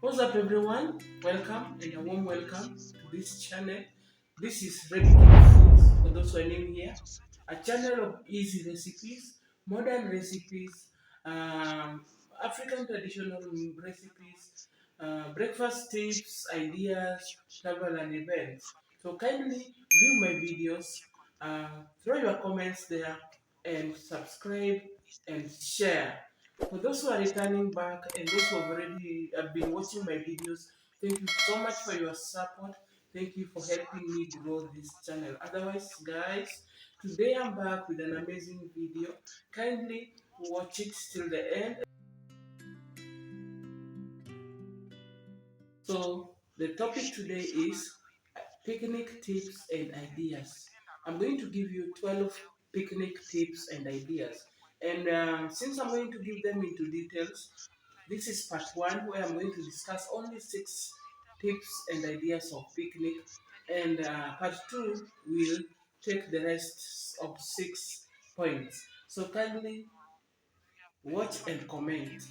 What's up, everyone? Welcome and a warm welcome to this channel. This is Ready Foods for those who are new here, a channel of easy recipes, modern recipes, um, African traditional recipes, breakfast tips, ideas, travel, and events. So kindly view my videos, throw your comments there, and subscribe and share. For those who are returning back and those who have already have been watching my videos, thank you so much for your support. Thank you for helping me grow this channel. Otherwise, guys, today I'm back with an amazing video. Kindly watch it till the end. So, the topic today is picnic tips and ideas. I'm going to give you 12 picnic tips and ideas. And since I'm going to give them into details, this is part one where I'm going to discuss only 6 tips and ideas of picnic. And part two will take the rest of 6 points. So kindly watch and comment.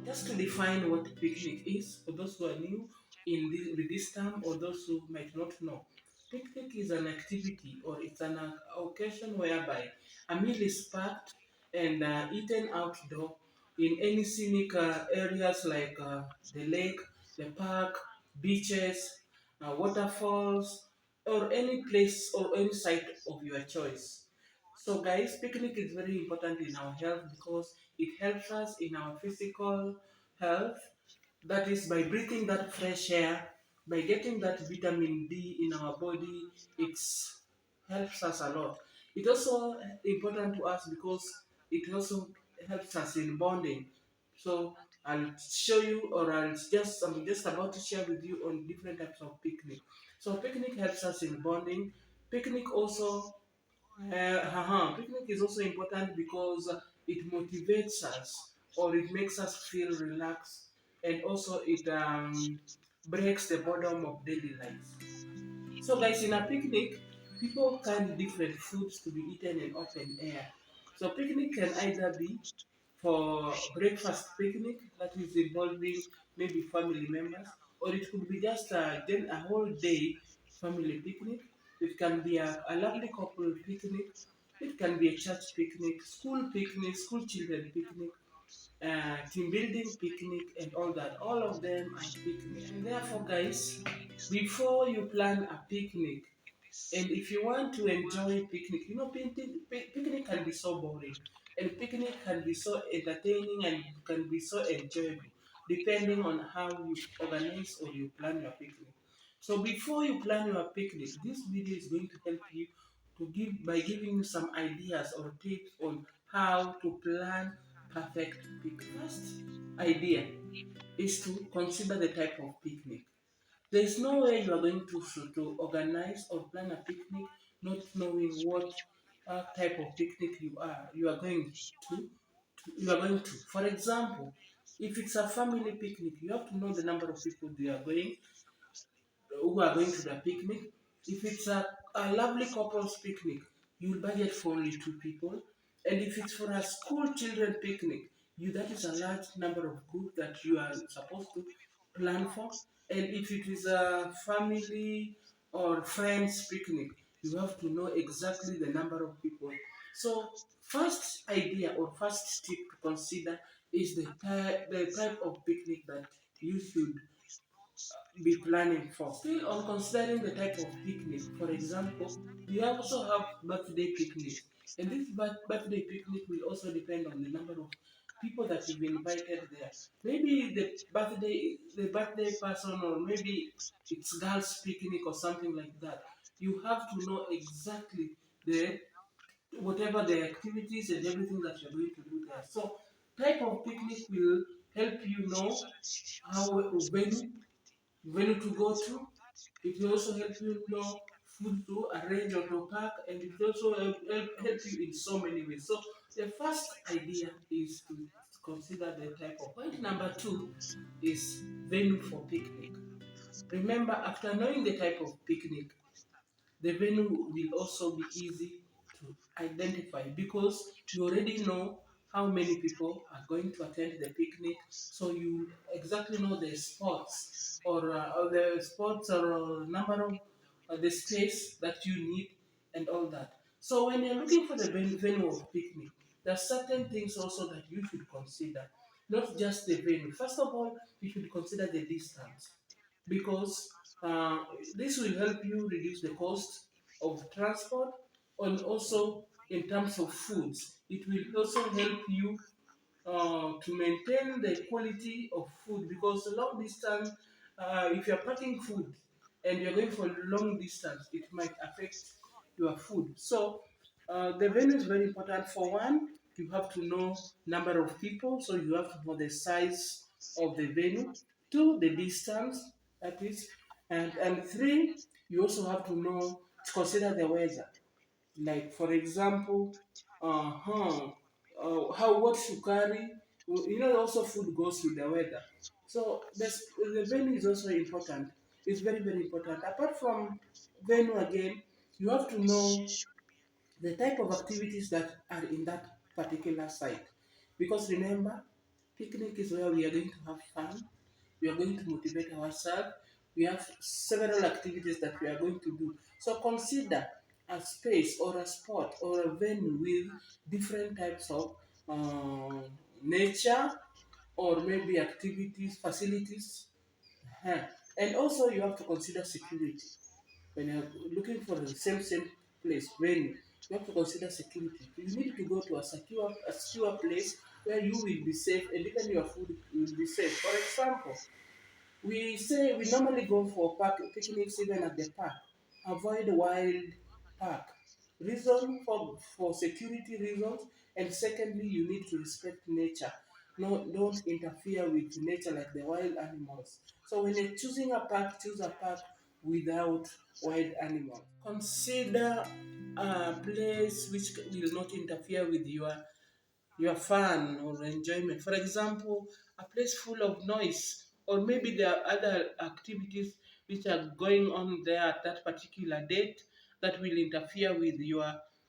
Just to define what picnic is, for those who are new with this term or those who might not know, picnic is an activity or it's an occasion whereby a meal is packed and eaten outdoor in any scenic areas like the lake, the park, beaches, waterfalls, or any place or any site of your choice. So, guys, picnic is very important in our health because it helps us in our physical health. That is by breathing that fresh air, by getting that vitamin D in our body. It helps us a lot. It also important to us because it also helps us in bonding. So I'll show you, or I'm just about to share with you on different types of picnic. So picnic helps us in bonding. Picnic also Picnic is also important because it motivates us or it makes us feel relaxed, and also it breaks the boredom of daily life. So, guys, in a picnic, people carry different foods to be eaten in open air. So, picnic can either be for breakfast picnic that is involving maybe family members, or it could be just a whole day family picnic. It can be a lovely couple picnic. It can be a church picnic, school children picnic, team building picnic, and all that. All of them are picnic. And therefore, guys, before you plan a picnic, and if you want to enjoy picnic, picnic can be so boring, and picnic can be so entertaining and can be so enjoyable, depending on how you organize or you plan your picnic. So before you plan your picnic, this video is going to help you by giving you some ideas or tips on how to plan perfect picnic. First idea is to consider the type of picnic. There is no way you are going to organize or plan a picnic not knowing what type of picnic you are going to. For example, if it's a family picnic, you have to know the number of people who are going to the picnic. If it's a lovely couples picnic, you will budget for only 2 people. And if it's for a school children picnic, that is a large number of group that you are supposed to plan for. And if it is a family or friends picnic, you have to know exactly the number of people. So first idea or first tip to consider is the type of picnic that you should be planning for. Still on considering the type of picnic, for example, we also have birthday picnics. And this birthday picnic will also depend on the number of people that you've invited there. Maybe the birthday person, or maybe it's girls picnic or something like that. You have to know exactly the whatever the activities and everything that you're going to do there. So type of picnic will help you know how venue to go to. It will also help you know food to arrange or to pack, and it will also help you in so many ways. So the first idea is to consider the type of. Point number two is venue for picnic. Remember, after knowing the type of picnic, the venue will also be easy to identify because you already know how many people are going to attend the picnic, so you exactly know the spots or the spots or number of the space that you need and all that. So when you're looking for the venue of picnic, there are certain things also that you should consider, not just the venue. First of all, you should consider the distance because this will help you reduce the cost of transport, and also in terms of foods. It will also help you to maintain the quality of food because long distance, if you're packing food and you're going for long distance, it might affect your food. So the venue is very important. For one, you have to know number of people, so you have to know the size of the venue. Two, the distance, that is, and three, you also have to know to consider the weather. Like for example, how what you carry. Also food goes with the weather. So the venue is also important. It's very very important. Apart from venue again, you have to know the type of activities that are in that particular site. Because remember, picnic is where we are going to have fun, we are going to motivate ourselves, we have several activities that we are going to do. So consider a space or a spot or a venue with different types of nature or maybe activities, facilities. uh And also you have to consider security when you're looking for the same place venue. You have to consider security. You need to go to a secure place where you will be safe and even your food will be safe. For example, we say we normally go for picnics even at the park. Avoid wild park. Reason for security reasons, and secondly, you need to respect nature. No, don't interfere with nature like the wild animals. So when you're choosing a park, choose a park without wild animals. Consider a place which will not interfere with your fun or enjoyment. For example, a place full of noise, or maybe there are other activities which are going on there at that particular date that will interfere with your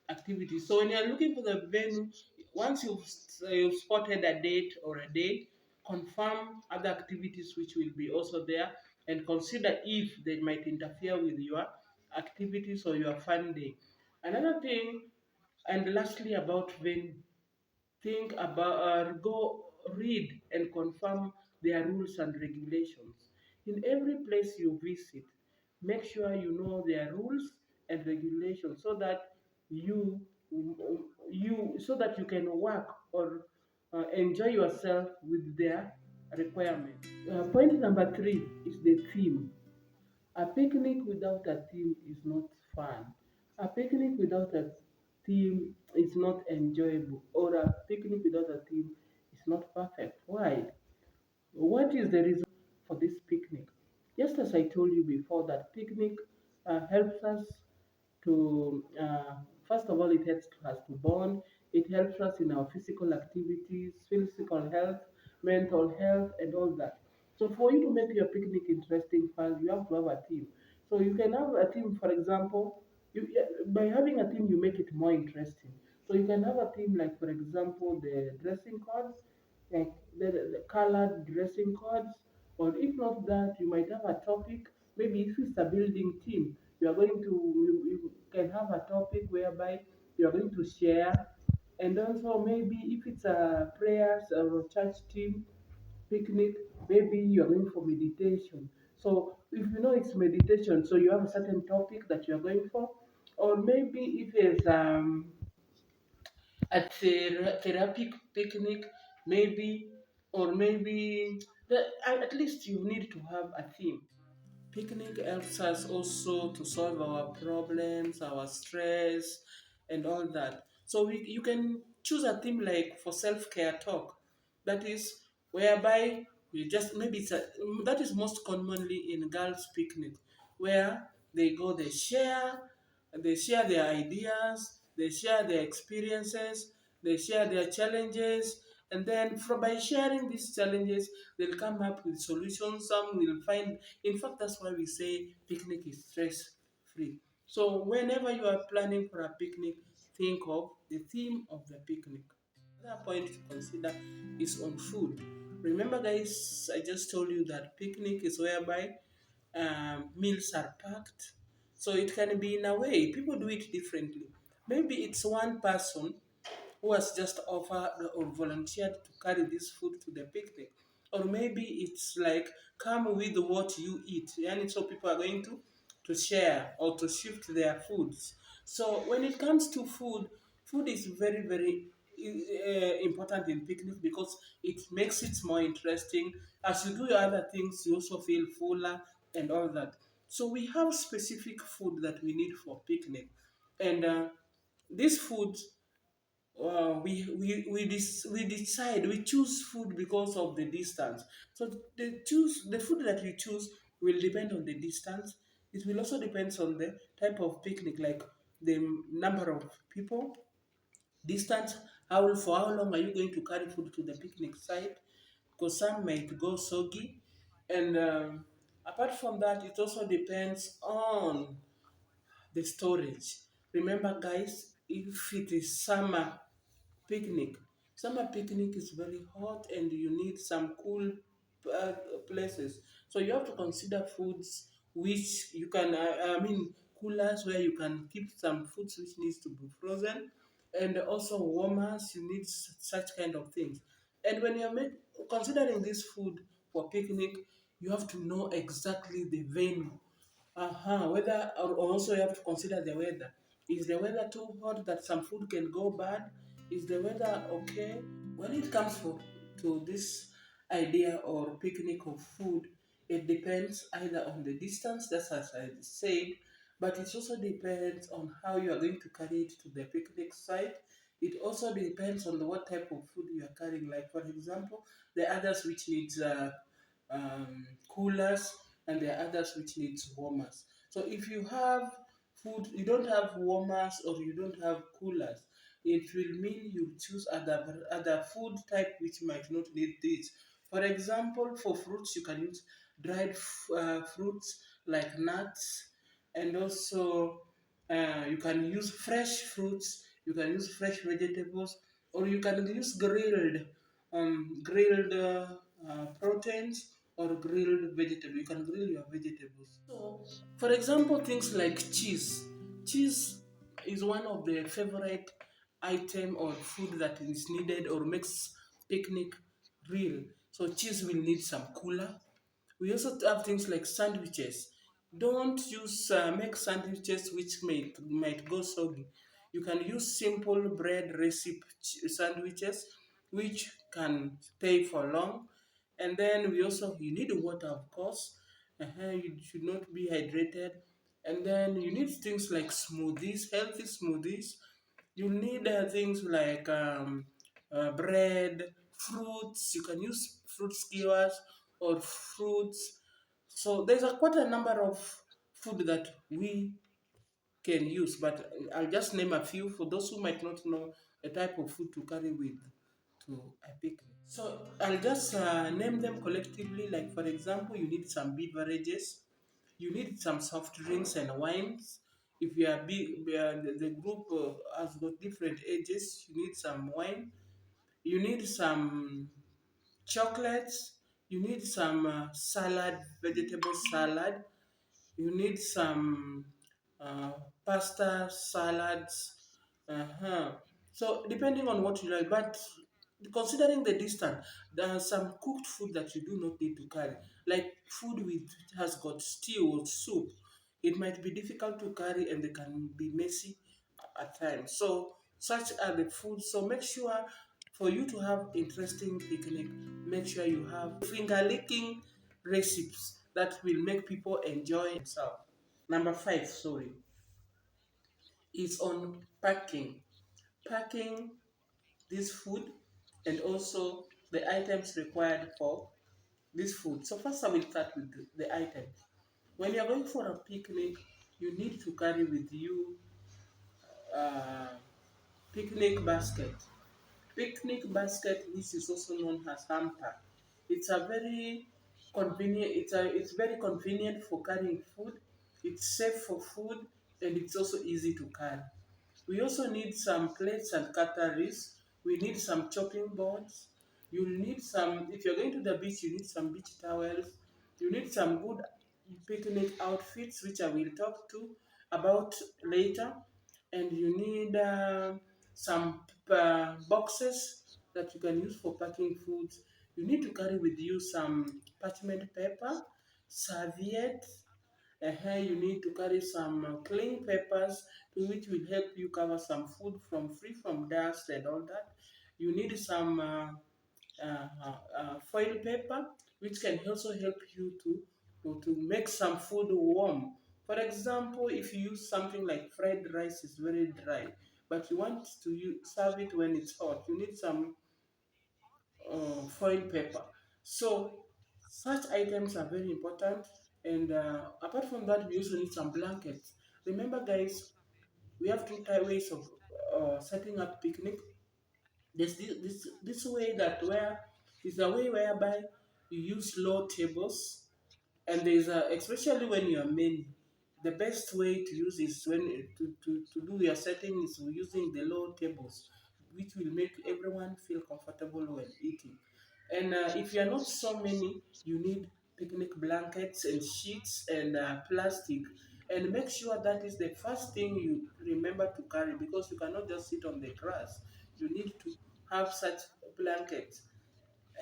activity. So when you're looking for the venue, once you've spotted a date or a day, confirm other activities which will be also there and consider if they might interfere with your activities or your fun day. Another thing, and lastly about venue, think about go read and confirm their rules and regulations. In every place you visit, make sure you know their rules and regulations so that you you can work or enjoy yourself with their requirements. Point number three is the theme. A picnic without a theme is not fun. A picnic without a theme is not enjoyable, or a picnic without a theme is not perfect. Why? What is the reason for this picnic? Just as I told you before, that picnic helps us to, first of all, it helps us to bond. It helps us in our physical activities, physical health, mental health, and all that. So for you to make your picnic interesting, fun, you have to have a theme. So you can have a theme, for example, by having a theme, you make it more interesting. So you can have a theme like, for example, the dressing codes, like the colored dressing codes, or if not that, you might have a topic. Maybe if it's a building team, you can have a topic whereby you are going to share, and also maybe if it's a prayers or a church team picnic, maybe you are going for meditation. So if you know it's meditation, so you have a certain topic that you are going for, or maybe if it's a therapy picnic, maybe, or maybe at least you need to have a theme. Picnic helps us also to solve our problems, our stress, and all that. So you can choose a theme like for self-care talk. That is whereby you just maybe that is most commonly in girls' picnic, where they share their ideas, they share their experiences, they share their challenges, and then by sharing these challenges, they'll come up with solutions. Some will find, in fact, that's why we say picnic is stress free. So whenever you are planning for a picnic, think of the theme of the picnic. Another point to consider is on food. Remember, guys, I just told you that picnic is whereby meals are packed. So it can be in a way, people do it differently. Maybe it's one person who has just offered or volunteered to carry this food to the picnic. Or maybe it's like come with what you eat. And so people are going to share or to shift their foods. So when it comes to food, food is very, very important in picnic because it makes it more interesting. As you do your other things, you also feel fuller and all that. So we have specific food that we need for picnic. And this food we decide we choose food because of the distance. So the food that we choose will depend on the distance. It will also depend on the type of picnic, like the number of people, distance, how for how long are you going to carry food to the picnic site, because some might go soggy. And apart from that, it also depends on the storage. Remember, guys, if it is summer picnic, summer picnic is very hot and you need some cool uh, places. So you have to consider foods which you can, coolers where you can keep some foods which needs to be frozen, and also warmers. You need such kind of things. And when you're considering this food for picnic, you have to know exactly the venue. Whether or also you have to consider the weather. Is the weather too hot that some food can go bad? Is the weather okay? When it comes to this idea or picnic of food, it depends either on the distance, that's as I said, but it also depends on how you are going to carry it to the picnic site. It also depends on what type of food you are carrying. Like for example, the others which needs coolers, and there are others which needs warmers. So if you have food, you don't have warmers or you don't have coolers, it will mean you choose other food type which might not need this. For example, for fruits, you can use dried fruits like nuts, and also you can use fresh fruits, you can use fresh vegetables, or you can use grilled proteins or grilled vegetable. You can grill your vegetables. So, for example, things like cheese. Cheese is one of the favorite item or food that is needed or makes picnic real. So cheese will need some cooler. We also have things like sandwiches. Don't use make sandwiches which might go soggy. You can use simple bread recipe sandwiches which can stay for long. And then we also you need water, of course. You should not be hydrated. And then you need things like smoothies, healthy smoothies. You need things like bread, fruits. You can use fruit skewers or fruits. So there's quite a number of food that we can use, but I'll just name a few for those who might not know the type of food to carry with to a picnic. So I'll just name them collectively. Like for example, you need some beverages, you need some soft drinks and wines. If you are big, the group has got different ages. You need some wine. You need some chocolates. You need some salad, vegetable salad. You need some uh, pasta salads. Uh-huh. So depending on what you like, but considering the distance, there are some cooked food that you do not need to carry, like food with has got stew or soup. It might be difficult to carry and they can be messy at times. So such are the foods. So make sure for you to have interesting picnic, make sure you have finger licking recipes that will make people enjoy themselves. Number five, sorry, is on packing. Packing this food and also the items required for this food. So first I will start with the items. When you're going for a picnic, you need to carry with you uh, picnic basket. Picnic basket, which is also known as hamper. It's a very convenient. It's very convenient for carrying food. It's safe for food, and it's also easy to carry. We also need some plates and cutleries We need some chopping boards. You need some, if you're going to the beach, you need some beach towels. You need some good picnic outfits, which I will talk to about later. And you need some boxes that you can use for packing foods. You need to carry with you some parchment paper, serviette. You need to carry some clean papers which will help you cover some food from free from dust and all that. You need some foil paper which can also help you to make some food warm. For example, if you use something like fried rice is very dry, but you want to serve it when it's hot, you need some foil paper. So such items are very important. And apart from that, we also need some blankets. Remember, guys, we have two ways of setting up picnic. There's this way that where is a way whereby you use low tables, and there's a, especially when you are many, the best way to use is when to do your setting is using the low tables, which will make everyone feel comfortable when eating. And if you are not so many, you need picnic blankets and sheets and plastic. And make sure that is the first thing you remember to carry, because you cannot just sit on the grass. You need to have such blankets.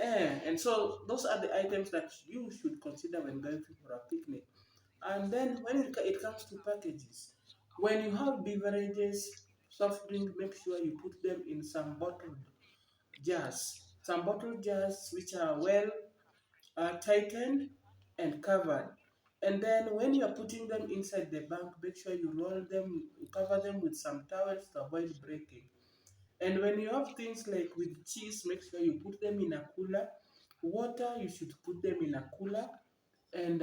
And so those are the items that you should consider when going for a picnic. And then when it comes to packages, when you have beverages, soft drink, make sure you put them in some bottled jars. Some bottled jars which are well tightened and covered. And then when you're putting them inside the bag, make sure you roll them, you cover them with some towels to avoid breaking. And when you have things like with cheese, make sure you put them in a cooler. Water, you should put them in a cooler. And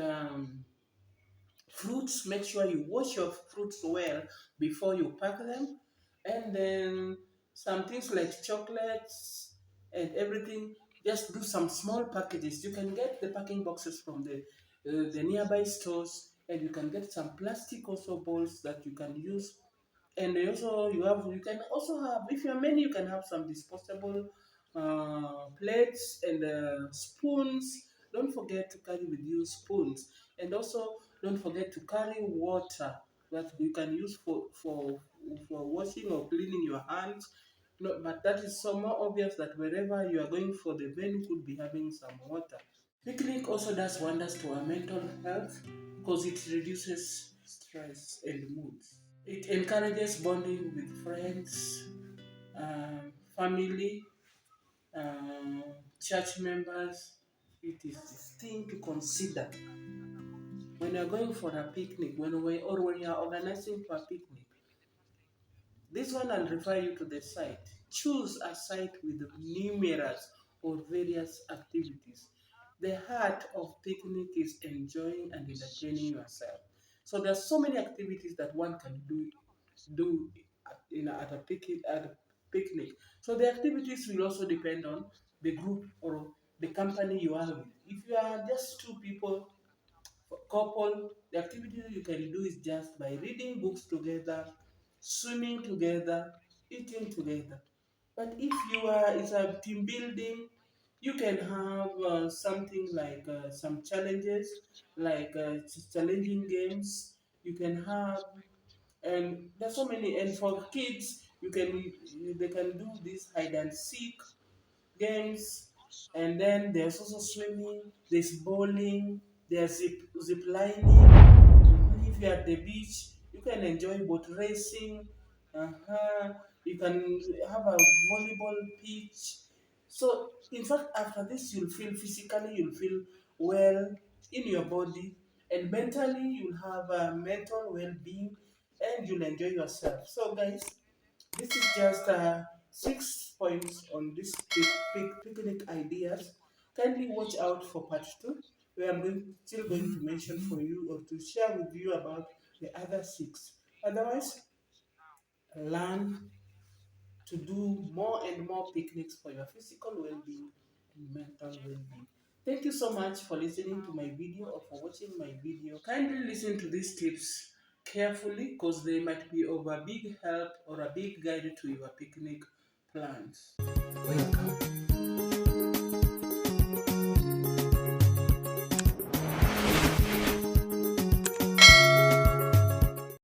fruits, make sure you wash your fruits well before you pack them. And then some things like chocolates and everything, just do some small packages. You can get the packing boxes from the nearby stores, and you can get some plastic also bowls that you can use. And also you can also have, if you're many, you can have some disposable plates and spoons. Don't forget to carry with you spoons, and also don't forget to carry water that you can use for washing or cleaning your hands. No, but that is so more obvious that wherever you are going for the venue could be having some water. Picnic also does wonders to our mental health because it reduces stress and moods. It encourages bonding with friends, family, um, church members. It is a thing to consider when you're going for a picnic, when you're organizing for a picnic. This one I'll refer you to the site. Choose a site with numerous or various activities. The heart of picnic is enjoying and entertaining yourself. So there's so many activities that one can do at a picnic. So the activities will also depend on the group or the company you are with. If you are just two people, for couple, the activity you can do is just by reading books together, swimming together, eating together. But if you are, it's a team building, you can have something like some challenges, like challenging games. You can have, and there's so many. And for kids, they can do this hide and seek games, and then there's also swimming, there's bowling, there's zip lining. If you're at the beach, you can enjoy boat racing. Uh-huh. You can have a volleyball pitch. So, in fact, after this, you'll feel well in your body, and mentally, you'll have a mental well-being, and you'll enjoy yourself. So, guys, this is just 6 points on this picnic ideas. Kindly watch out for part two, where still going to mention for you or to share with you about the other six. Otherwise, learn to do more and more picnics for your physical well-being and mental well-being. Thank you so much for listening to my video or for watching my video. Kindly listen to these tips carefully because they might be of a big help or a big guide to your picnic plants. Welcome.